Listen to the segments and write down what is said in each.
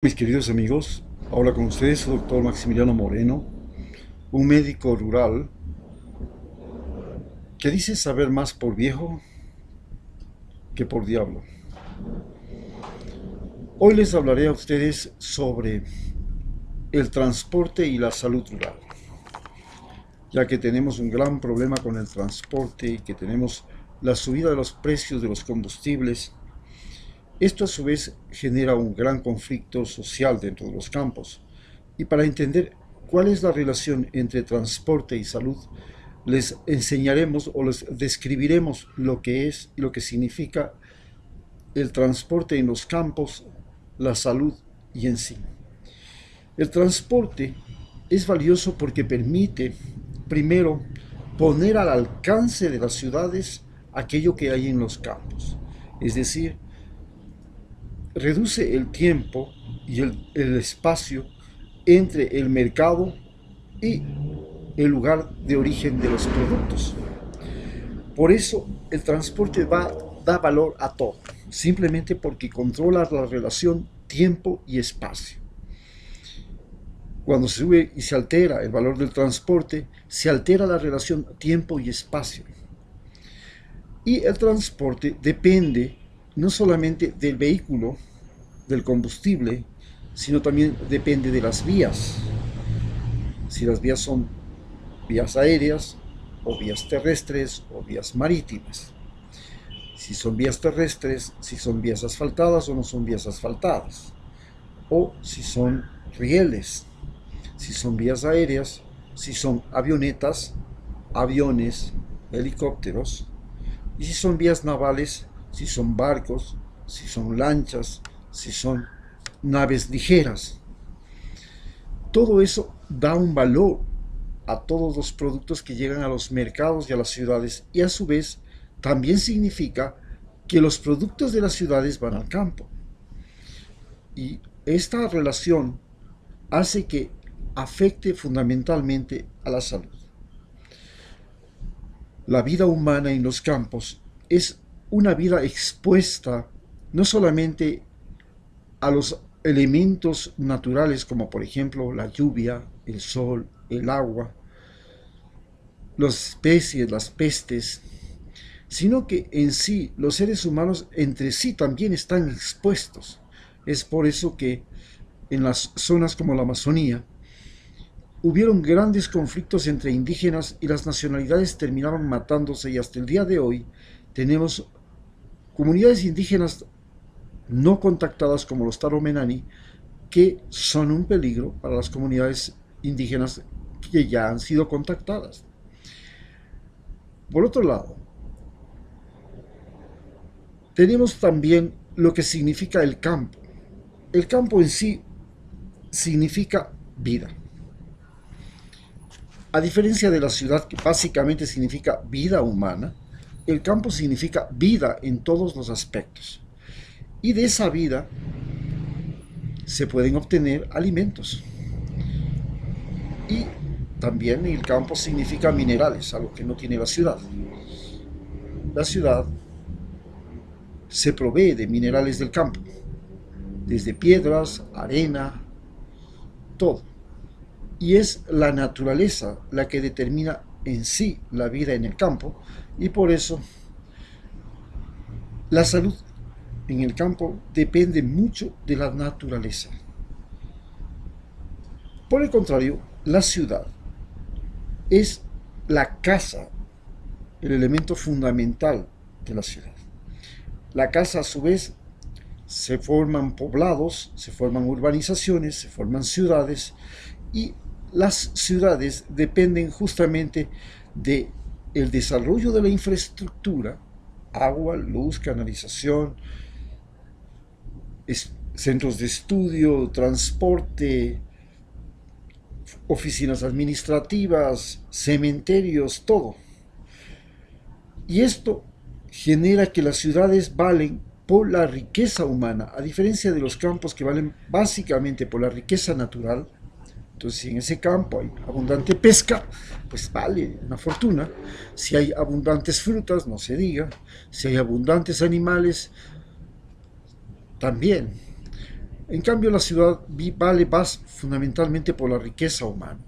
Mis queridos amigos, habla con ustedes su doctor Maximiliano Moreno, un médico rural que dice saber más por viejo que por diablo. Hoy les hablaré a ustedes sobre el transporte y la salud rural, ya que tenemos un gran problema con el transporte y que tenemos la subida de los precios de los combustibles. Esto a su vez genera un gran conflicto social dentro de los campos. Y para entender cuál es la relación entre transporte y salud, les enseñaremos o les describiremos lo que es y lo que significa el transporte en los campos, la salud y en sí. El transporte es valioso porque permite, primero, poner al alcance de las ciudades aquello que hay en los campos. Es decir, reduce el tiempo y el espacio entre el mercado y el lugar de origen de los productos. Por eso el transporte da valor a todo, simplemente porque controla la relación tiempo y espacio. Cuando se sube y se altera el valor del transporte, se altera la relación tiempo y espacio. Y el transporte depende no solamente del vehículo, del combustible, sino también depende de las vías. Si las vías son vías aéreas, o vías terrestres, o vías marítimas. Si son vías terrestres, si son vías asfaltadas o no son vías asfaltadas. O si son rieles, si son vías aéreas, si son avionetas, aviones, helicópteros, y si son vías navales, si son barcos, si son lanchas, si son naves ligeras. Todo eso da un valor a todos los productos que llegan a los mercados y a las ciudades, y a su vez también significa que los productos de las ciudades van al campo. Y esta relación hace que afecte fundamentalmente a la salud. La vida humana en los campos es una vida expuesta no solamente a los elementos naturales como por ejemplo la lluvia, el sol, el agua, las especies, las pestes, sino que en sí los seres humanos entre sí también están expuestos. Es por eso que en las zonas como la Amazonía hubieron grandes conflictos entre indígenas y las nacionalidades terminaron matándose, y hasta el día de hoy tenemos comunidades indígenas no contactadas como los Taromenani, que son un peligro para las comunidades indígenas que ya han sido contactadas. Por otro lado, tenemos también lo que significa el campo. El campo en sí significa vida. A diferencia de la ciudad, que básicamente significa vida humana, el campo significa vida en todos los aspectos. Y de esa vida se pueden obtener alimentos. Y también el campo significa minerales, algo que no tiene la ciudad. La ciudad se provee de minerales del campo, desde piedras, arena, todo. Y es la naturaleza la que determina en sí la vida en el campo, y por eso la salud en el campo depende mucho de la naturaleza. Por el contrario, la ciudad es la casa, el elemento fundamental de la ciudad. La casa, a su vez, se forman poblados, se forman urbanizaciones, se forman ciudades, y las ciudades dependen justamente de el desarrollo de la infraestructura, agua, luz, canalización, centros de estudio, transporte, oficinas administrativas, cementerios, todo. Y esto genera que las ciudades valen por la riqueza humana, a diferencia de los campos que valen básicamente por la riqueza natural. Entonces, si en ese campo hay abundante pesca, pues vale una fortuna. Si hay abundantes frutas, no se diga. Si hay abundantes animales, también. En cambio, la ciudad vale más fundamentalmente por la riqueza humana.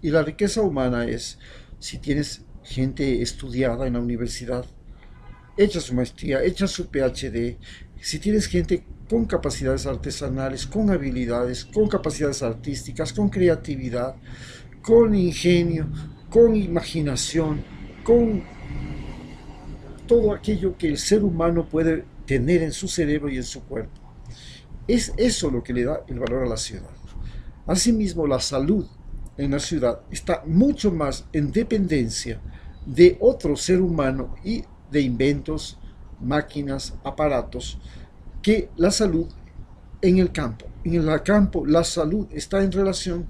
Y la riqueza humana es, si tienes gente estudiada en la universidad, hecha su maestría, hecha su PhD, si tienes gente con capacidades artesanales, con habilidades, con capacidades artísticas, con creatividad, con ingenio, con imaginación, con todo aquello que el ser humano puede tener en su cerebro y en su cuerpo. Es eso lo que le da el valor a la ciudad. Asimismo, la salud en la ciudad está mucho más en dependencia de otro ser humano y de inventos, máquinas, aparatos, que la salud en el campo. En el campo la salud está en relación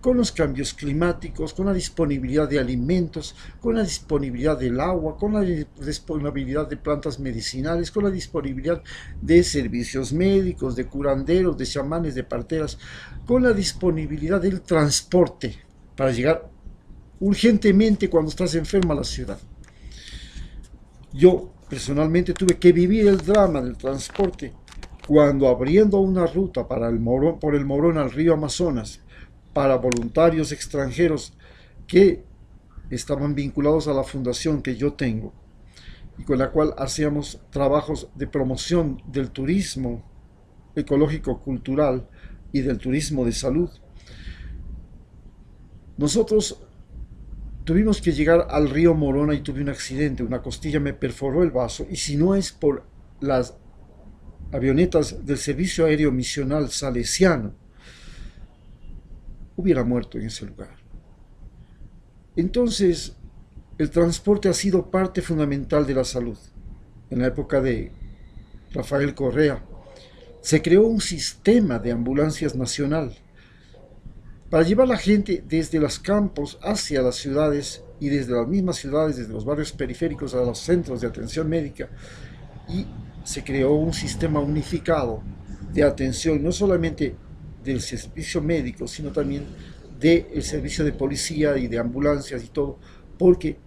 con los cambios climáticos, con la disponibilidad de alimentos, con la disponibilidad del agua, con la disponibilidad de plantas medicinales, con la disponibilidad de servicios médicos, de curanderos, de chamanes, de parteras, con la disponibilidad del transporte para llegar urgentemente cuando estás enfermo a la ciudad. Yo personalmente tuve que vivir el drama del transporte cuando, abriendo una ruta para por el Morón al río Amazonas para voluntarios extranjeros que estaban vinculados a la fundación que yo tengo y con la cual hacíamos trabajos de promoción del turismo ecológico cultural y del turismo de salud, nosotros tuvimos que llegar al río Morona y tuve un accidente, una costilla me perforó el vaso, y si no es por las avionetas del Servicio Aéreo Misional Salesiano, hubiera muerto en ese lugar. Entonces, el transporte ha sido parte fundamental de la salud. En la época de Rafael Correa, se creó un sistema de ambulancias nacional para llevar a la gente desde los campos hacia las ciudades y desde las mismas ciudades, desde los barrios periféricos a los centros de atención médica. Y se creó un sistema unificado de atención, no solamente del servicio médico, sino también del servicio de policía y de ambulancias y todo, porque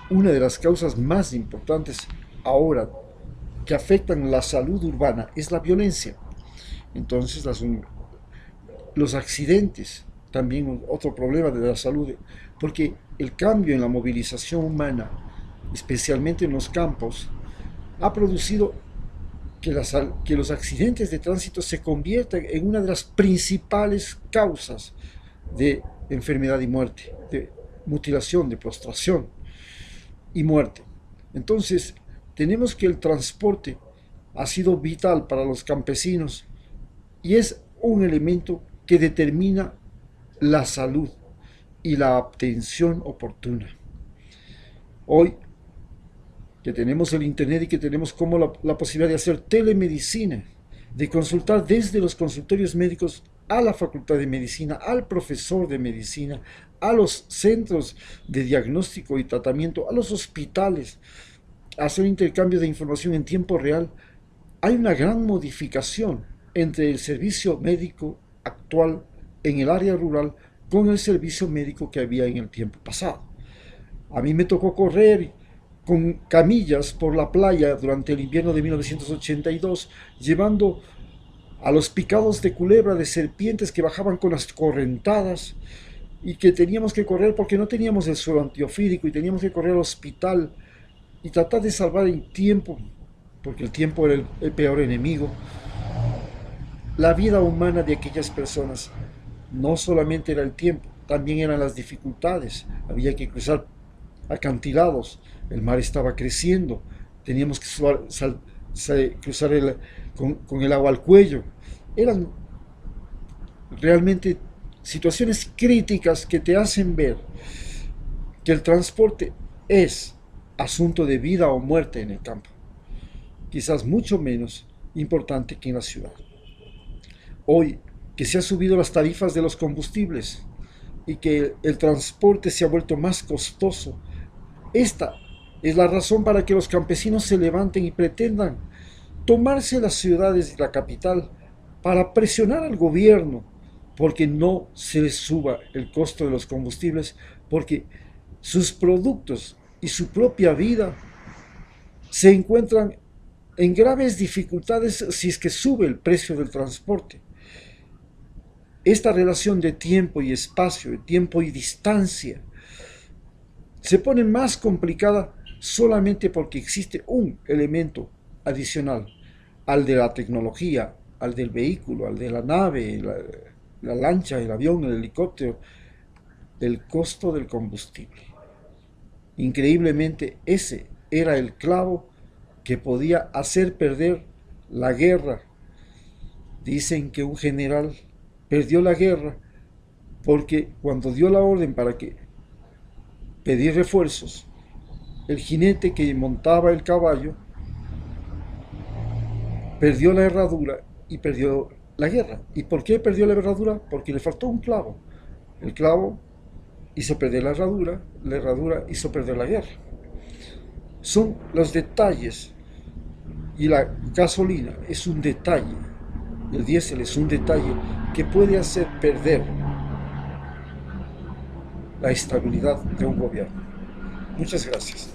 una de las causas más importantes ahora que afectan la salud urbana es la violencia. Entonces los accidentes, también otro problema de la salud, porque el cambio en la movilización humana, especialmente en los campos, ha producido que los accidentes de tránsito se conviertan en una de las principales causas de enfermedad y muerte, de mutilación, de prostración y muerte. Entonces, tenemos que el transporte ha sido vital para los campesinos y es un elemento que determina la salud y la atención oportuna. Hoy que tenemos el internet y que tenemos como la posibilidad de hacer telemedicina, de consultar desde los consultorios médicos a la facultad de medicina, al profesor de medicina, a los centros de diagnóstico y tratamiento, a los hospitales, hacer intercambio de información en tiempo real, hay una gran modificación entre el servicio médico actual en el área rural con el servicio médico que había en el tiempo pasado. A mí me tocó correr con camillas por la playa durante el invierno de 1982, llevando a los picados de culebra, de serpientes que bajaban con las correntadas y que teníamos que correr porque no teníamos el suelo antiofídico y teníamos que correr al hospital y tratar de salvar el tiempo, porque el tiempo era el peor enemigo, la vida humana de aquellas personas. No solamente era el tiempo, también eran las dificultades. Había que cruzar acantilados, el mar estaba creciendo, teníamos que cruzar con el agua al cuello. Eran realmente situaciones críticas que te hacen ver que el transporte es asunto de vida o muerte en el campo, quizás mucho menos importante que en la ciudad. Hoy que se han subido las tarifas de los combustibles y que el transporte se ha vuelto más costoso, esta es la razón para que los campesinos se levanten y pretendan tomarse las ciudades y la capital para presionar al gobierno porque no se les suba el costo de los combustibles, porque sus productos y su propia vida se encuentran en graves dificultades si es que sube el precio del transporte. Esta relación de tiempo y espacio, de tiempo y distancia, se pone más complicada solamente porque existe un elemento adicional al de la tecnología, al del vehículo, al de la nave, la lancha, el avión, el helicóptero, el costo del combustible. Increíblemente, ese era el clavo que podía hacer perder la guerra. Dicen que un general perdió la guerra porque cuando dio la orden para que pedir refuerzos, el jinete que montaba el caballo perdió la herradura y perdió la guerra. ¿Y por qué perdió la herradura? Porque le faltó un clavo. El clavo hizo perder la herradura hizo perder la guerra. Son los detalles, y la gasolina es un detalle, el diésel es un detalle que puede hacer perder la estabilidad de un gobierno. Muchas gracias.